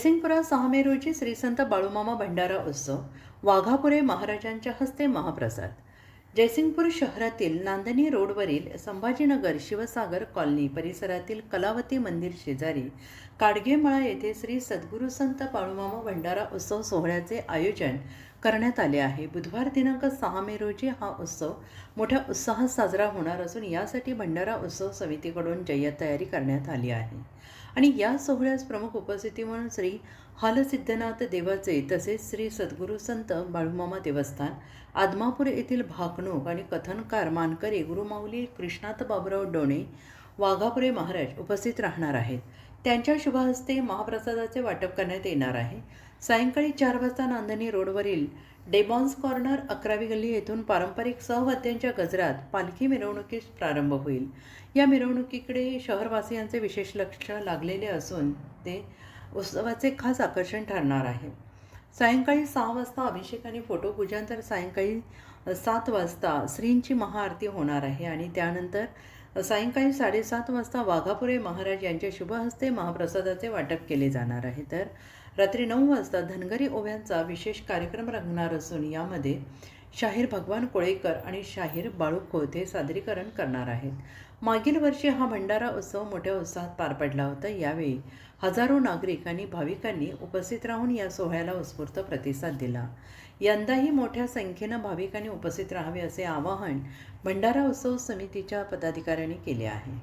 जयसिंगपुरात 6 मे रोजी श्री संत बाळूमामा भंडारा उत्सव, वाघापुरे महाराजांच्या हस्ते महाप्रसाद. जयसिंगपूर शहरातील नांदणी रोडवरील संभाजीनगर शिवसागर कॉलनी परिसरातील कलावती मंदिर शेजारी काडगेमळा येथे श्री सद्गुरू संत बाळूमामा भंडारा उत्सव सोहळ्याचे आयोजन करण्यात आले आहे. बुधवार दिनांक 6 मे रोजी हा उत्सव मोठ्या उत्साहात साजरा होणार असून यासाठी भंडारा उत्सव समितीकडून जय्यत तयारी करण्यात आली आहे. आणि या सोहळ्यास प्रमुख उपस्थिती म्हणून श्री हालसिद्धनाथ देवाचे तसेच श्री सद्गुरू संत बाळूमामा देवस्थान आदमापूर येथील भाकणूक आणि कथनकार मानकरी गुरुमाऊली कृष्णात बाबुराव डोणे वाघापुरे महाराज उपस्थित राहणार आहेत. त्यांच्या शुभहस्ते महाप्रसादाचे वाटप करण्यात येणार आहे. सायंकाळी 4 वाजता नांदणी रोडवरील डेबॉन्स कॉर्नर 11वी गल्ली येथून पारंपरिक सहवाद्यांच्या गजरात पालखी मिरवणुकीस प्रारंभ होईल. या मिरवणुकीकडे शहरवासियांचे विशेष लक्ष लागलेले असून ते उत्सवाचे खास आकर्षण ठरणार आहे. सायंकाळी 6 वाजता अभिषेक आणि फोटोपूजन तर सायंकाळी 7 वाजता श्रींची महाआरती होणार आहे आणि त्यानंतर सायंकाळी 7:30 वाजता वाघापुरे महाराज यांच्या शुभहस्ते महाप्रसादाचे वाटप केले जाणार आहे. तर रात्री 9 वाजता धनगरी ओव्यांचा विशेष कार्यक्रम रंगणार असून यामध्ये शाहीर भगवान कोळेकर आणि शाहीर बाळू खोते सादरीकरण करणार आहेत. मागील वर्षी हा भंडारा उत्सव मोठ्या उत्साहात पार पडला होता. यावेळी हजारो नागरिक आणि भाविकांनी उपस्थित राहून या सोहळ्याला उत्स्फूर्त प्रतिसाद दिला. यंदाही मोठ्या संख्येनं भाविकांनी उपस्थित राहावे असे आवाहन भंडारा उत्सव समितीच्या पदाधिकाऱ्यांनी केले आहे.